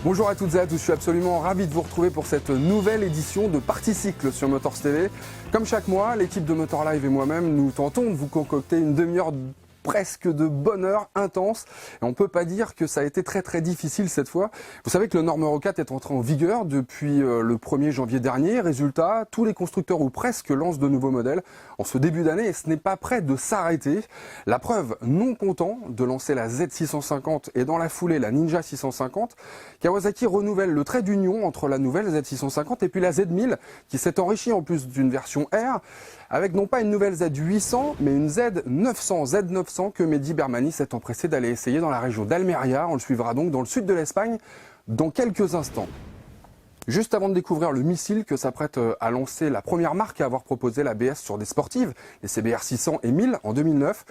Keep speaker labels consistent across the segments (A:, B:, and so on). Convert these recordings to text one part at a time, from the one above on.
A: Bonjour à toutes et à tous, je suis absolument ravi de vous retrouver pour cette nouvelle édition de Parti-Cycle sur Motors TV. Comme chaque mois, l'équipe de Motor Live et moi-même, nous tentons de vous concocter une demi-heure presque de bonheur intense. Et on ne peut pas dire que ça a été très difficile cette fois. Vous savez que le norme Euro 4 est entré en vigueur depuis le 1er janvier dernier. Résultat, tous les constructeurs ou presque lancent de nouveaux modèles en ce début d'année et ce n'est pas prêt de s'arrêter. La preuve, non content de lancer la Z650 et dans la foulée la Ninja 650, Kawasaki renouvelle le trait d'union entre la nouvelle Z650 et puis la Z1000 qui s'est enrichie en plus d'une version R avec non pas une nouvelle Z800 mais une Z900 que Mehdi Bermani s'est empressé d'aller essayer dans la région d'Almeria. On le suivra donc dans le sud de l'Espagne dans quelques instants. Juste avant de découvrir le missile que s'apprête à lancer la première marque à avoir proposé l'ABS sur des sportives, les CBR 600 et 1000 en 2009,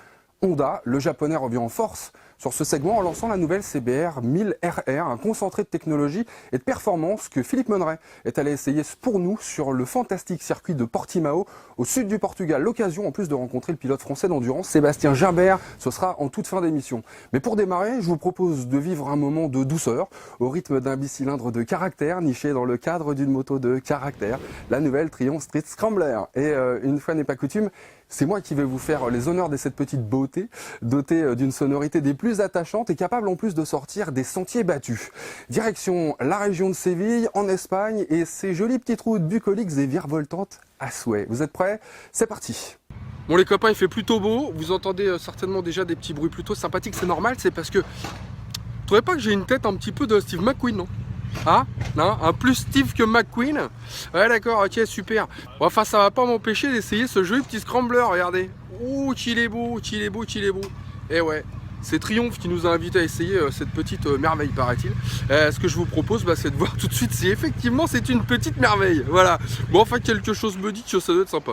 A: Honda, le japonais, revient en force sur ce segment en lançant la nouvelle CBR 1000 RR, un concentré de technologie et de performance que Philippe Monneret est allé essayer pour nous sur le fantastique circuit de Portimao au sud du Portugal. L'occasion en plus de rencontrer le pilote français d'endurance Sébastien Gimbert, ce sera en toute fin d'émission. Mais pour démarrer, je vous propose de vivre un moment de douceur au rythme d'un bicylindre de caractère niché dans le cadre d'une moto de caractère, la nouvelle Triumph Street Scrambler. Et une fois n'est pas coutume, c'est moi qui vais vous faire les honneurs de cette petite beauté, dotée d'une sonorité des plus attachantes et capable en plus de sortir des sentiers battus. Direction la région de Séville, en Espagne, et ces jolies petites routes bucoliques et virevoltantes à souhait. Vous êtes prêts? C'est parti! Bon les copains, il fait plutôt beau, vous entendez certainement déjà des petits bruits plutôt sympathiques, c'est normal, c'est parce que... Vous trouvez pas que j'ai une tête un petit peu de Steve McQueen, non? Ah, non, un plus Steve que McQueen. Ouais d'accord, ok, super. Bon, enfin ça va pas m'empêcher d'essayer ce joli petit scrambler, regardez. Ouh, qu'il est beau. Et ouais, c'est Triumph qui nous a invités à essayer cette petite merveille, paraît-il. Ce que je vous propose, c'est de voir tout de suite si effectivement c'est une petite merveille. Voilà. Bon, enfin quelque chose me dit que ça doit être sympa.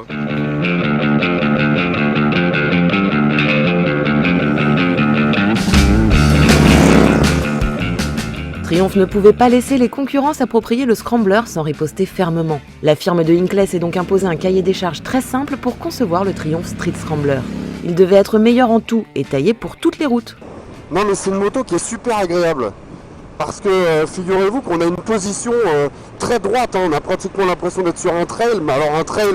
B: Triumph ne pouvait pas laisser les concurrents s'approprier le Scrambler sans riposter fermement. La firme de Hinckley s'est donc imposé un cahier des charges très simple pour concevoir le Triumph Street Scrambler. Il devait être meilleur en tout et taillé pour toutes les routes.
C: Non mais c'est une moto qui est super agréable. Parce que figurez-vous qu'on a une position très droite, hein. On a pratiquement l'impression d'être sur un trail, mais alors un trail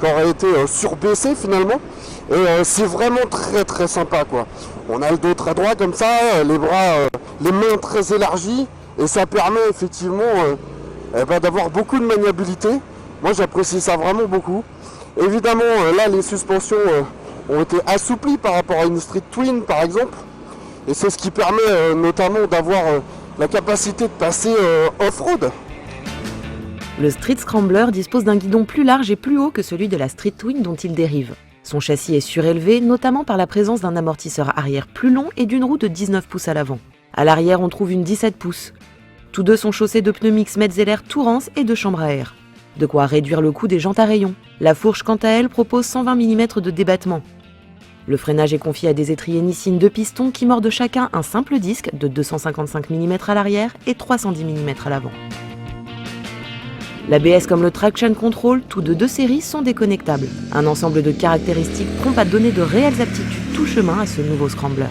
C: qui aurait été surbaissé finalement. Et c'est vraiment très sympa quoi. On a le dos très droit comme ça, les bras, les mains très élargies, et ça permet effectivement d'avoir beaucoup de maniabilité. Moi j'apprécie ça vraiment beaucoup. Évidemment là les suspensions ont été assouplies par rapport à une Street Twin par exemple. Et c'est ce qui permet notamment d'avoir la capacité de passer off-road.
B: Le Street Scrambler dispose d'un guidon plus large et plus haut que celui de la Street Twin dont il dérive. Son châssis est surélevé, notamment par la présence d'un amortisseur arrière plus long et d'une roue de 19 pouces à l'avant. À l'arrière, on trouve une 17 pouces. Tous deux sont chaussés de pneus mix Metzeler Tourance et de chambre à air. De quoi réduire le coût des jantes à rayons. La fourche, quant à elle, propose 120 mm de débattement. Le freinage est confié à des étriers Nissin 2 pistons qui mordent chacun un simple disque de 255 mm à l'arrière et 310 mm à l'avant. L'ABS comme le Traction Control, tous deux séries, sont déconnectables. Un ensemble de caractéristiques prompt à donner de réelles aptitudes tout chemin à ce nouveau Scrambler.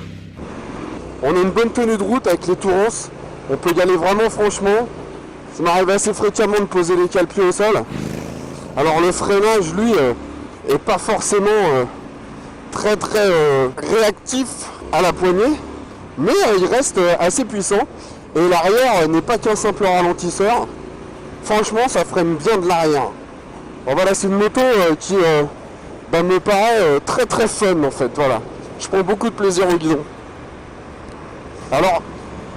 C: On a une bonne tenue de route avec les Tourances. On peut y aller vraiment franchement. Ça m'arrive assez fréquemment de poser les cale-pieds au sol. Alors le freinage, lui, est pas forcément très réactif à la poignée, mais il reste assez puissant. Et l'arrière n'est pas qu'un simple ralentisseur. Franchement, ça freine bien de l'arrière. Bon, voilà, c'est une moto qui me paraît très fun en fait. Voilà. Je prends beaucoup de plaisir au guidon. Alors,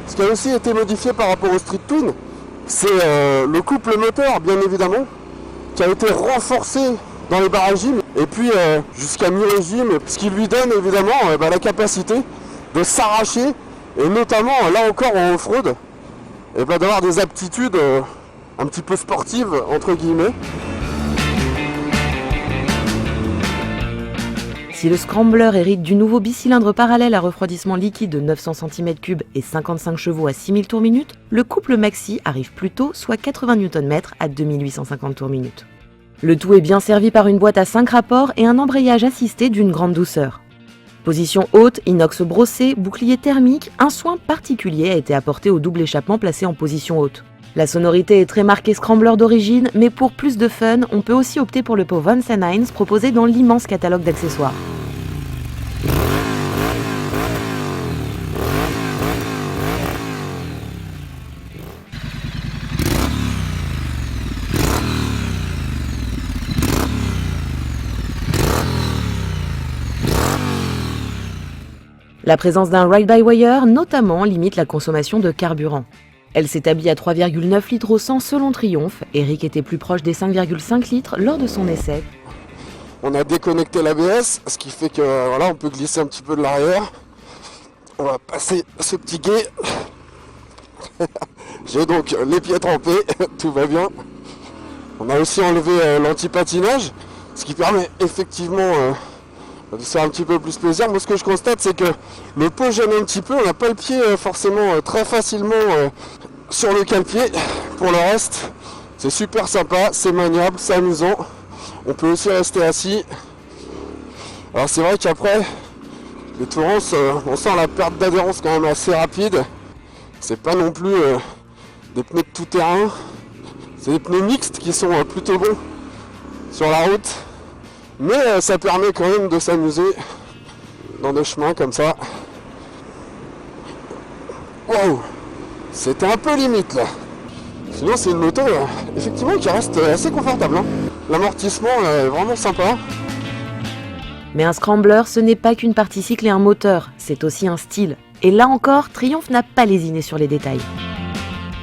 C: ce qui a aussi été modifié par rapport au Street Twin, c'est le couple moteur, bien évidemment, qui a été renforcé dans les bas régimes et puis jusqu'à mi-régime, ce qui lui donne évidemment la capacité de s'arracher et notamment là encore en off-road, d'avoir des aptitudes un petit peu sportives entre guillemets.
B: Si le Scrambler hérite du nouveau bicylindre parallèle à refroidissement liquide de 900 cm3 et 55 chevaux à 6000 tours minute, le couple maxi arrive plus tôt, soit 80 Nm à 2850 tours minute. Le tout est bien servi par une boîte à 5 rapports et un embrayage assisté d'une grande douceur. Position haute, inox brossé, bouclier thermique, un soin particulier a été apporté au double échappement placé en position haute. La sonorité est très marquée scrambler d'origine, mais pour plus de fun, on peut aussi opter pour le pot Von Heinz proposé dans l'immense catalogue d'accessoires. La présence d'un ride-by-wire, notamment, limite la consommation de carburant. Elle s'établit à 3,9 litres au 100 selon Triumph. Eric était plus proche des 5,5 litres lors de son essai.
C: On a déconnecté l'ABS, ce qui fait que voilà, on peut glisser un petit peu de l'arrière. On va passer ce petit guet. J'ai donc les pieds trempés, tout va bien. On a aussi enlevé l'anti-patinage, ce qui permet effectivement de se faire un petit peu plus plaisir. Moi, ce que je constate, c'est que le pot gêne un petit peu. On n'a pas le pied forcément très facilement sur le cale-pied. Pour le reste, c'est super sympa, c'est maniable, c'est amusant. On peut aussi rester assis. Alors c'est vrai qu'après, les Tourances, on sent la perte d'adhérence quand même assez rapide. C'est pas non plus des pneus de tout terrain. C'est des pneus mixtes qui sont plutôt bons sur la route. Mais ça permet quand même de s'amuser dans des chemins comme ça. Wow, c'était un peu limite là. Sinon c'est une moto effectivement qui reste assez confortable. L'amortissement est vraiment sympa.
B: Mais un scrambler, ce n'est pas qu'une partie cycle et un moteur, c'est aussi un style. Et là encore, Triumph n'a pas lésiné sur les détails.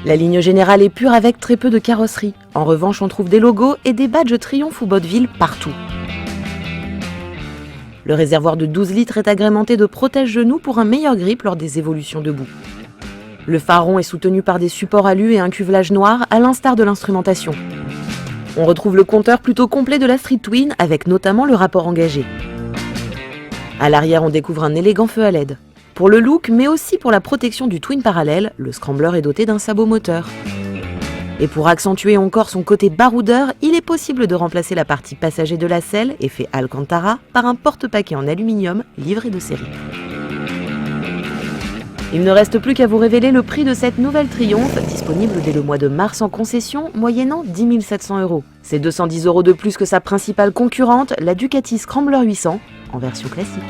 B: La ligne générale est pure avec très peu de carrosserie. En revanche, on trouve des logos et des badges Triumph ou Botteville partout. Le réservoir de 12 litres est agrémenté de protège-genoux pour un meilleur grip lors des évolutions debout. Le phare rond est soutenu par des supports alu et un cuvelage noir, à l'instar de l'instrumentation. On retrouve le compteur plutôt complet de la Street Twin, avec notamment le rapport engagé. À l'arrière, on découvre un élégant feu à LED. Pour le look, mais aussi pour la protection du Twin parallèle, le Scrambler est doté d'un sabot moteur. Et pour accentuer encore son côté baroudeur, il est possible de remplacer la partie passager de la selle, effet Alcantara, par un porte-paquet en aluminium livré de série. Il ne reste plus qu'à vous révéler le prix de cette nouvelle Triumph, disponible dès le mois de mars en concession, moyennant 10 700 €. C'est 210 € de plus que sa principale concurrente, la Ducati Scrambler 800, en version classique.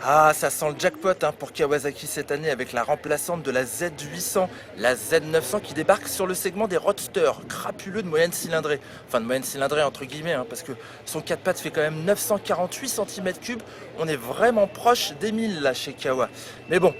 D: Ah, ça sent le jackpot pour Kawasaki cette année avec la remplaçante de la Z800, la Z900 qui débarque sur le segment des roadsters, crapuleux de moyenne cylindrée. Enfin de moyenne cylindrée entre guillemets, parce que son 4 pattes fait quand même 948 cm3. On est vraiment proche des 1000 là chez Kawa. Mais bon,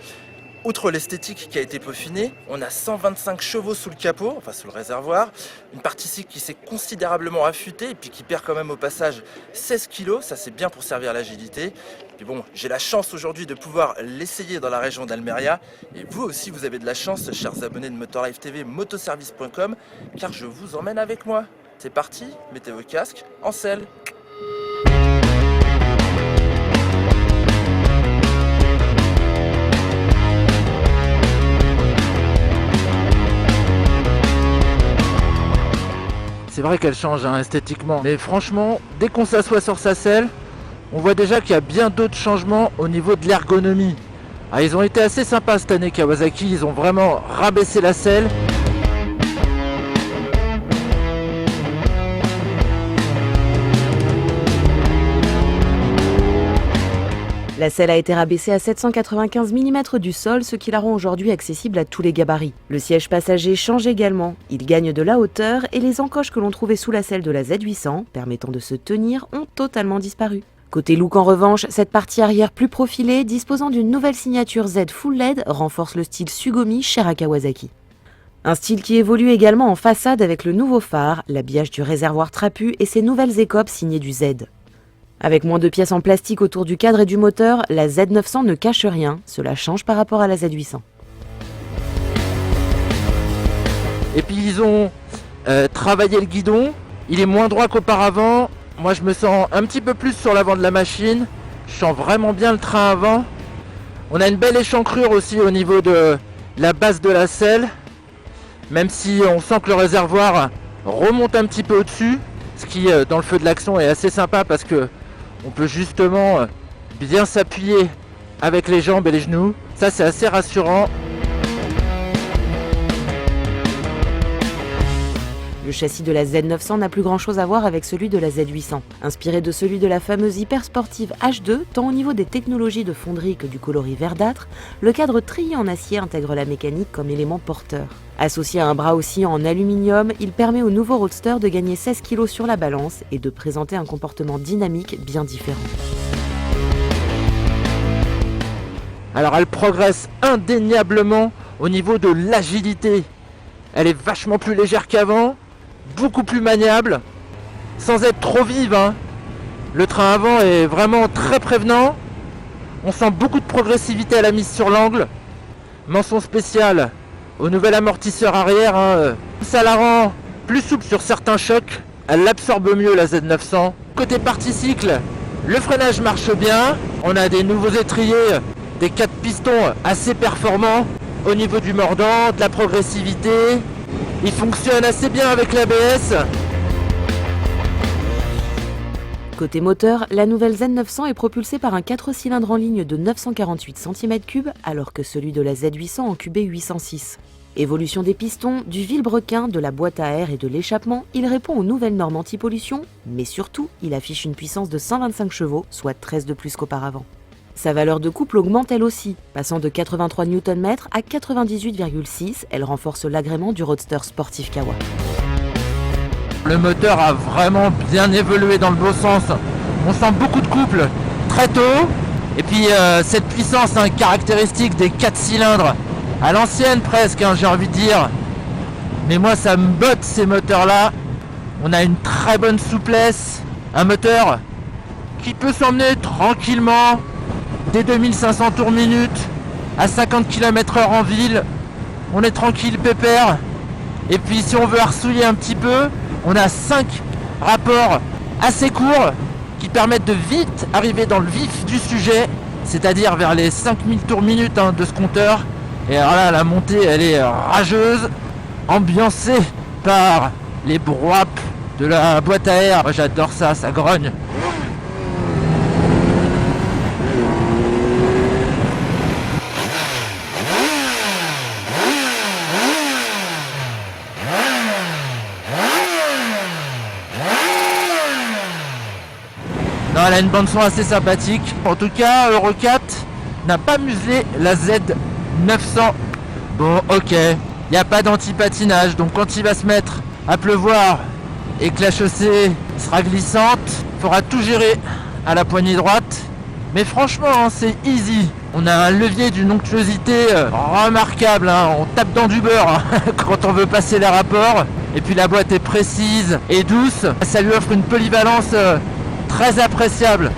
D: outre l'esthétique qui a été peaufinée, on a 125 chevaux sous le capot, enfin sous le réservoir, une partie cycle qui s'est considérablement affûtée et puis qui perd quand même au passage 16 kg, ça c'est bien pour servir l'agilité. Puis bon, j'ai la chance aujourd'hui de pouvoir l'essayer dans la région d'Almeria et vous aussi vous avez de la chance, chers abonnés de Motorlife TV, motoservice.com, car je vous emmène avec moi. C'est parti, mettez vos casques, en selle.
E: C'est vrai qu'elle change esthétiquement, mais franchement, dès qu'on s'assoit sur sa selle, on voit déjà qu'il y a bien d'autres changements au niveau de l'ergonomie. Ah, ils ont été assez sympas cette année Kawasaki, ils ont vraiment rabaissé la selle.
B: La selle a été rabaissée à 795 mm du sol, ce qui la rend aujourd'hui accessible à tous les gabarits. Le siège passager change également. Il gagne de la hauteur et les encoches que l'on trouvait sous la selle de la Z800, permettant de se tenir, ont totalement disparu. Côté look en revanche, cette partie arrière plus profilée, disposant d'une nouvelle signature Z Full LED, renforce le style Sugomi cher à Kawasaki. Un style qui évolue également en façade avec le nouveau phare, l'habillage du réservoir trapu et ses nouvelles écopes signées du Z. Avec moins de pièces en plastique autour du cadre et du moteur, la Z900 ne cache rien, cela change par rapport à la Z800.
E: Et puis ils ont travaillé le guidon, il est moins droit qu'auparavant. Moi je me sens un petit peu plus sur l'avant de la machine, je sens vraiment bien le train avant. On a une belle échancrure aussi au niveau de la base de la selle, même si on sent que le réservoir remonte un petit peu au-dessus, ce qui dans le feu de l'action est assez sympa parce que On peut justement bien s'appuyer avec les jambes et les genoux. Ça, c'est assez rassurant.
B: Le châssis de la Z900 n'a plus grand chose à voir avec celui de la Z800. Inspiré de celui de la fameuse hypersportive H2, tant au niveau des technologies de fonderie que du coloris verdâtre, le cadre trié en acier intègre la mécanique comme élément porteur. Associé à un bras oscillant en aluminium, il permet au nouveau Roadster de gagner 16 kg sur la balance et de présenter un comportement dynamique bien différent.
E: Alors elle progresse indéniablement au niveau de l'agilité. Elle est vachement plus légère qu'avant, beaucoup plus maniable, sans être trop vive, hein. Le train avant est vraiment très prévenant. On sent beaucoup de progressivité à la mise sur l'angle. Mention spéciale au nouvel amortisseur arrière, hein. Ça la rend plus souple sur certains chocs. Elle l'absorbe mieux la Z900. Côté partie cycle, le freinage marche bien. On a des nouveaux étriers, des 4 pistons assez performants. Au niveau du mordant, de la progressivité. Il fonctionne assez bien avec l'ABS.
B: Côté moteur, la nouvelle Z900 est propulsée par un 4 cylindres en ligne de 948 cm3, alors que celui de la Z800 en cubé 806. Évolution des pistons, du vilebrequin, de la boîte à air et de l'échappement, il répond aux nouvelles normes anti-pollution, mais surtout, il affiche une puissance de 125 chevaux, soit 13 de plus qu'auparavant. Sa valeur de couple augmente elle aussi, passant de 83 Nm à 98,6, elle renforce l'agrément du Roadster sportif Kawa.
E: Le moteur a vraiment bien évolué dans le beau sens. On sent beaucoup de couple très tôt. Et puis cette puissance caractéristique des 4 cylindres, à l'ancienne presque, j'ai envie de dire. Mais moi ça me botte ces moteurs-là. On a une très bonne souplesse. Un moteur qui peut s'emmener tranquillement des 2500 tours minute à 50 km/h en ville. On est tranquille, pépère. Et puis si on veut arsouiller un petit peu, on a 5 rapports assez courts qui permettent de vite arriver dans le vif du sujet, c'est-à-dire vers les 5000 tours minute de ce compteur. Et alors là, la montée, elle est rageuse, ambiancée par les brouapes de la boîte à air. Moi j'adore ça, ça grogne. Non, elle a une bande son assez sympathique. En tout cas, Euro 4 n'a pas muselé la Z900. Bon, ok, il n'y a pas d'anti-patinage, donc quand il va se mettre à pleuvoir et que la chaussée sera glissante, il faudra tout gérer à la poignée droite. Mais franchement, c'est easy. On a un levier d'une onctuosité remarquable. On tape dans du beurre quand on veut passer les rapports. Et puis la boîte est précise et douce. Ça lui offre une polyvalence très appréciable.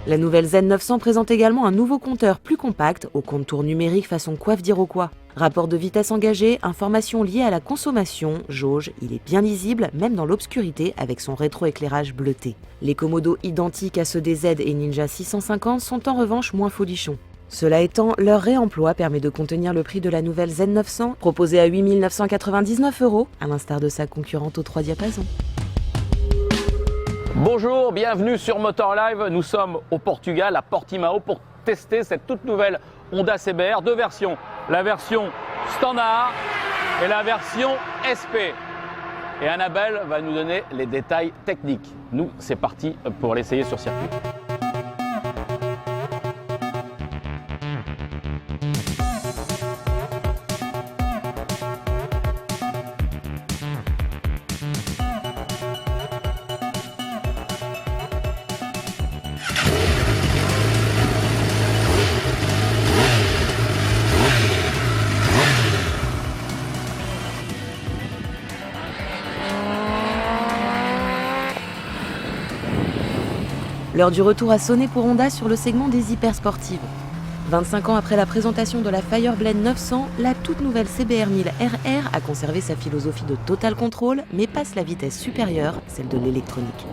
B: La nouvelle Z900 présente également un nouveau compteur plus compact, au contour numérique façon coiffe d'Iroquois. Rapport de vitesse engagé, informations liées à la consommation, jauge, il est bien lisible, même dans l'obscurité, avec son rétroéclairage bleuté. Les commodos identiques à ceux des Z et Ninja 650 sont en revanche moins folichons. Cela étant, leur réemploi permet de contenir le prix de la nouvelle Z900, proposée à 8 999 €, à l'instar de sa concurrente aux 3 diapasons.
F: Bonjour, bienvenue sur Motor Live. Nous sommes au Portugal, à Portimao, pour tester cette toute nouvelle Honda CBR. 2 versions, la version standard et la version SP. Et Annabelle va nous donner les détails techniques. Nous, c'est parti pour l'essayer sur circuit.
B: L'heure du retour a sonné pour Honda sur le segment des hypersportives. 25 ans après la présentation de la Fireblade 900, la toute nouvelle CBR 1000 RR a conservé sa philosophie de total control, mais passe la vitesse supérieure, celle de l'électronique.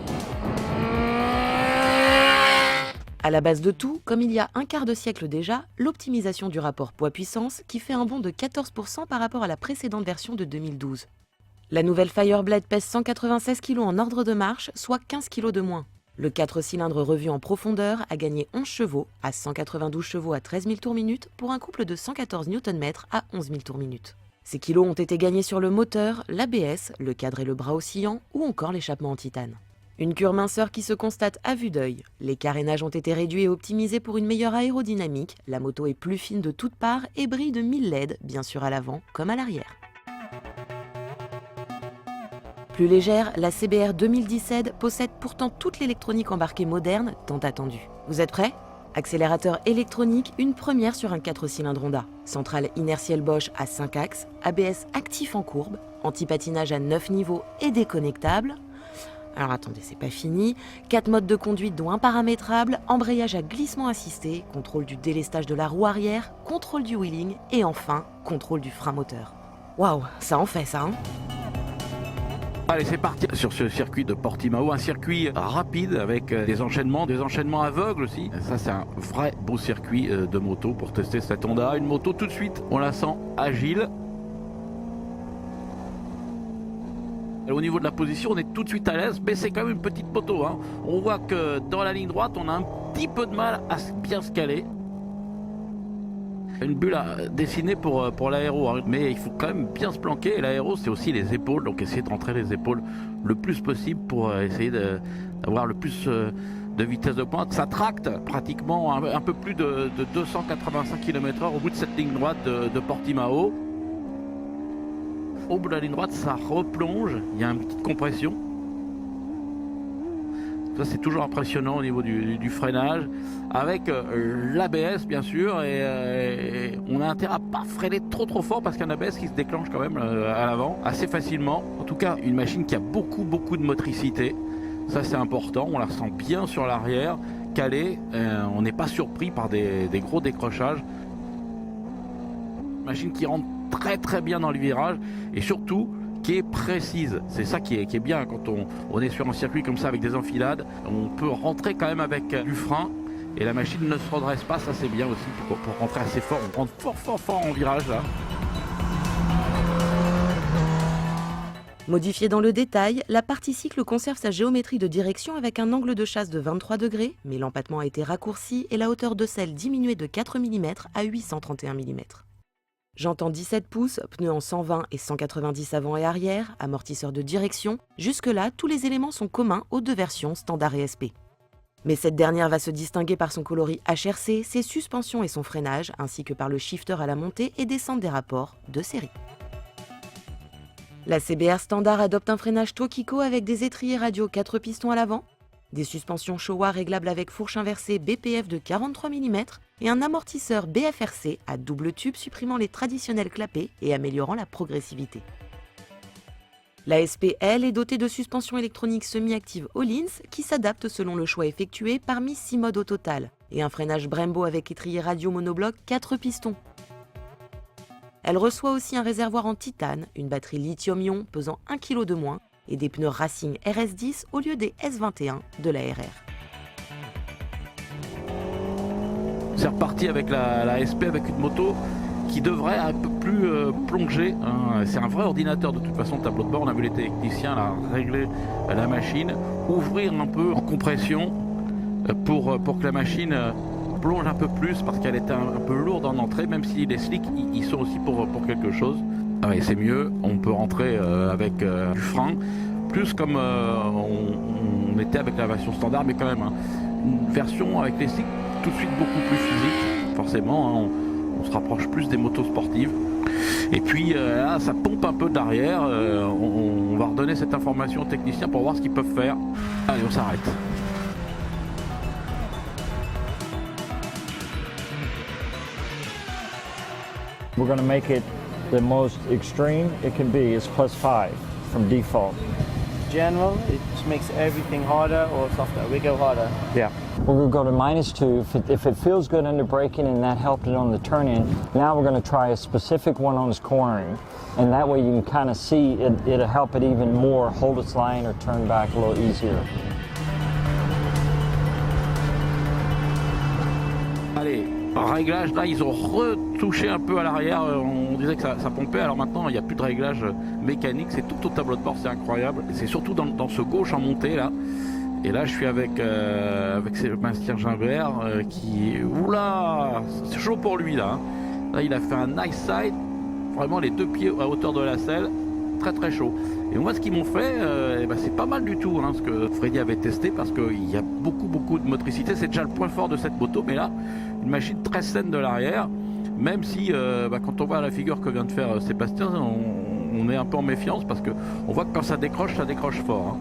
B: À la base de tout, comme il y a un quart de siècle déjà, l'optimisation du rapport poids-puissance qui fait un bond de 14% par rapport à la précédente version de 2012. La nouvelle Fireblade pèse 196 kg en ordre de marche, soit 15 kg de moins. Le 4 cylindres revu en profondeur a gagné 11 chevaux à 192 chevaux à 13 000 tours minute pour un couple de 114 Nm à 11 000 tours minute. Ces kilos ont été gagnés sur le moteur, l'ABS, le cadre et le bras oscillant ou encore l'échappement en titane. Une cure minceur qui se constate à vue d'œil. Les carénages ont été réduits et optimisés pour une meilleure aérodynamique. La moto est plus fine de toutes parts et brille de 1000 LED, bien sûr à l'avant comme à l'arrière. Plus légère, la CBR 2017 possède pourtant toute l'électronique embarquée moderne tant attendue. Vous êtes prêts ? Accélérateur électronique, une première sur un 4 cylindres Honda. Centrale inertielle Bosch à 5 axes, ABS actif en courbe, anti-patinage à 9 niveaux et déconnectable. Alors attendez, c'est pas fini. 4 modes de conduite dont un paramétrable, embrayage à glissement assisté, contrôle du délestage de la roue arrière, contrôle du wheeling et enfin, contrôle du frein moteur. Waouh, ça en fait ça, hein ?
G: Allez, c'est parti sur ce circuit de Portimao, un circuit rapide avec des enchaînements aveugles aussi. Ça, c'est un vrai beau circuit de moto pour tester cette Honda. Une moto tout de suite, on la sent agile. Au niveau de la position, on est tout de suite à l'aise, mais c'est quand même une petite moto, hein. On voit que dans la ligne droite, on a un petit peu de mal à bien se caler. Une bulle dessinée pour l'aéro, hein. Mais il faut quand même bien se planquer. Et l'aéro, c'est aussi les épaules, donc essayer de rentrer les épaules le plus possible pour essayer d'avoir le plus de vitesse de pointe. Ça tracte pratiquement un peu plus de 285 km/h au bout de cette ligne droite de Portimao. Au bout de la ligne droite, ça replonge, il y a une petite compression. Ça, c'est toujours impressionnant au niveau du freinage. Avec l'ABS, bien sûr, et on a intérêt à pas freiner trop fort parce qu'il y a un ABS qui se déclenche quand même à l'avant assez facilement. En tout cas, une machine qui a beaucoup de motricité. Ça, c'est important. On la sent bien sur l'arrière, calée. On n'est pas surpris par des gros décrochages. Machine qui rentre très bien dans le virage et surtout qui est précise. C'est ça qui est bien quand on est sur un circuit comme ça avec des enfilades. On peut rentrer quand même avec du frein et la machine ne se redresse pas. Ça, c'est bien aussi pour rentrer assez fort. On rentre fort en virage là.
B: Modifiée dans le détail, la partie cycle conserve sa géométrie de direction avec un angle de chasse de 23 degrés, mais l'empattement a été raccourci et la hauteur de selle diminuée de 4 mm à 831 mm. Jantes en 17 pouces, pneus en 120 et 190 avant et arrière, amortisseur de direction. Jusque-là, tous les éléments sont communs aux deux versions standard et SP. Mais cette dernière va se distinguer par son coloris HRC, ses suspensions et son freinage, ainsi que par le shifter à la montée et descente des rapports de série. La CBR standard adopte un freinage Tokico avec des étriers radio 4 pistons à l'avant, des suspensions Showa réglables avec fourche inversée BPF de 43 mm et un amortisseur BFRC à double tube supprimant les traditionnels clapets et améliorant la progressivité. La SP, elle, est dotée de suspensions électroniques semi-actives Öhlins qui s'adaptent selon le choix effectué parmi 6 modes au total et un freinage Brembo avec étrier radio monobloc 4 pistons. Elle reçoit aussi un réservoir en titane, une batterie lithium-ion pesant 1 kg de moins et des pneus Racing RS10 au lieu des S21 de la RR.
G: C'est reparti avec la SP avec une moto qui devrait un peu plus plonger, hein. C'est un vrai ordinateur de toute façon, le tableau de bord. On a vu les techniciens là, régler la machine, ouvrir un peu en compression pour que la machine plonge un peu plus parce qu'elle était un peu lourde en entrée, même si les slicks ils sont aussi pour quelque chose. Ah ouais, c'est mieux, on peut rentrer avec du frein, plus comme on était avec la version standard, mais quand même hein, une version avec les slicks tout de suite beaucoup plus physique, forcément, hein, on se rapproche plus des motos sportives. Et puis là, ça pompe un peu de l'arrière, on va redonner cette information aux techniciens pour voir ce qu'ils peuvent faire. Allez, on s'arrête.
H: We're going to make it the most extreme it can be is +5 from default.
I: General, it makes everything harder or softer. We go harder.
H: Yeah. We're going to go to -2 if it feels good under braking and that helped it on the turn-in. Now we're going to try a specific one on its cornering. And that way you can kind of see it'll help it even more hold its line or turn back a little easier.
G: Allez, réglage, là ils ont retouché un peu à l'arrière, on disait que ça pompait, alors maintenant il n'y a plus de réglage mécanique, c'est tout au tableau de bord, c'est incroyable. C'est surtout dans ce gauche en montée là. Et là je suis avec Sébastien Gimbert qui... Oula, c'est chaud pour lui là. Là il a fait un nice side, vraiment les 2 pieds à hauteur de la selle, très très chaud. Et moi ce qu'ils m'ont fait, c'est pas mal du tout, hein, ce que Freddy avait testé, parce qu'il y a beaucoup de motricité, c'est déjà le point fort de cette moto, mais là, une machine très saine de l'arrière, même si quand on voit la figure que vient de faire Sébastien, on est un peu en méfiance, parce qu'on voit que quand ça décroche fort. Hein.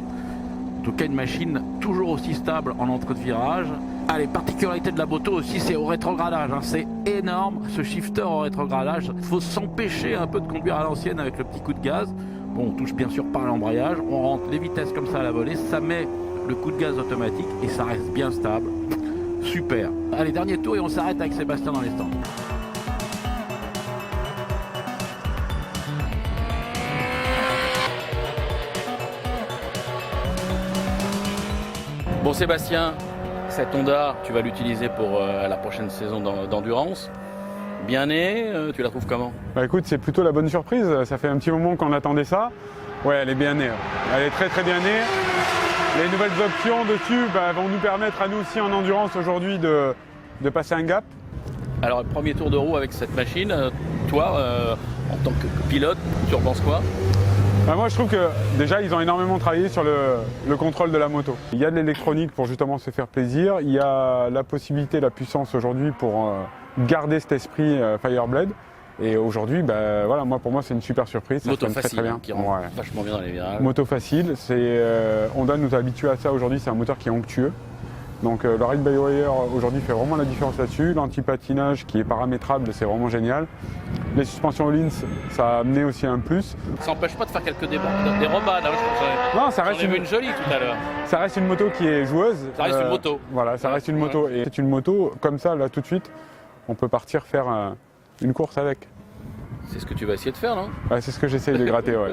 G: En tout cas, une machine toujours aussi stable en entrée de virage. Ah, les particularités de la moto aussi, c'est au rétrogradage, hein. C'est énorme, ce shifter au rétrogradage. Il faut s'empêcher un peu de conduire à l'ancienne avec le petit coup de gaz. Bon, on touche bien sûr par l'embrayage, on rentre les vitesses comme ça à la volée, ça met le coup de gaz automatique et ça reste bien stable. Super. Allez, dernier tour et on s'arrête avec Sébastien dans les stands.
F: Bon Sébastien, cette Honda, tu vas l'utiliser pour la prochaine saison d'endurance. Bien née, tu la trouves comment?
J: Bah écoute, c'est plutôt la bonne surprise, ça fait un petit moment qu'on attendait ça. Ouais, elle est bien née, elle est très bien née. Les nouvelles options dessus vont nous permettre à nous aussi en endurance aujourd'hui de passer un gap.
F: Alors, premier tour de roue avec cette machine, toi, en tant que pilote, tu en penses quoi?
J: Moi je trouve que déjà ils ont énormément travaillé sur le contrôle de la moto. Il y a de l'électronique pour justement se faire plaisir, il y a la possibilité, la puissance aujourd'hui pour garder cet esprit Fireblade. Et aujourd'hui, voilà, pour moi c'est une super surprise.
F: Moto
J: ça
F: facile,
J: très bien.
F: Qui rentre vachement bien dans les virages.
J: Moto facile, Honda nous a habitués à ça aujourd'hui, c'est un moteur qui est onctueux. Donc le ride by wire aujourd'hui fait vraiment la différence là-dessus. L'anti-patinage qui est paramétrable, c'est vraiment génial. Les suspensions Öhlins, ça a amené aussi un plus.
F: Ça n'empêche pas de faire quelques dérobades.
J: Non, ça reste
F: une jolie tout à l'heure.
J: Ça reste une moto qui est joueuse.
F: Ça reste une moto.
J: Voilà, ça reste une moto. Et c'est une moto comme ça, là tout de suite, on peut partir faire une course avec.
F: C'est ce que tu vas essayer de faire, non?
J: Ouais, c'est ce que j'essaye de gratter, ouais.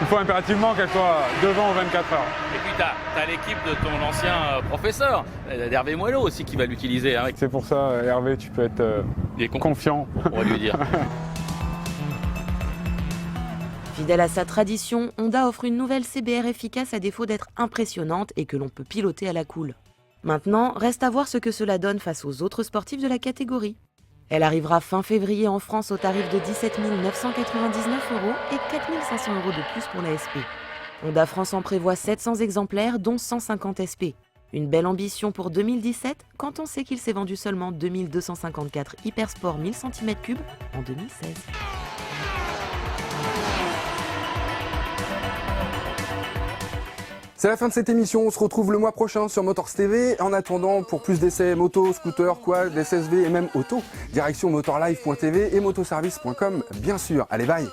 J: Il faut impérativement qu'elle soit devant aux 24 heures.
F: Et puis t'as l'équipe de ton ancien professeur, d'Hervé Moello aussi, qui va l'utiliser. Hein.
J: C'est pour ça, Hervé, tu peux être confiant.
F: On va lui dire.
B: Fidèle à sa tradition, Honda offre une nouvelle CBR efficace à défaut d'être impressionnante et que l'on peut piloter à la cool. Maintenant, reste à voir ce que cela donne face aux autres sportifs de la catégorie. Elle arrivera fin février en France au tarif de 17 999 € et 4 500 € de plus pour la SP. Honda France en prévoit 700 exemplaires, dont 150 SP. Une belle ambition pour 2017, quand on sait qu'il s'est vendu seulement 2254 Hypersport 1000 cm3 en 2016.
A: C'est la fin de cette émission, on se retrouve le mois prochain sur Motors TV. En attendant, pour plus d'essais moto, scooter, quad, SSV et même auto, direction motorlive.tv et motoservice.com bien sûr. Allez, bye!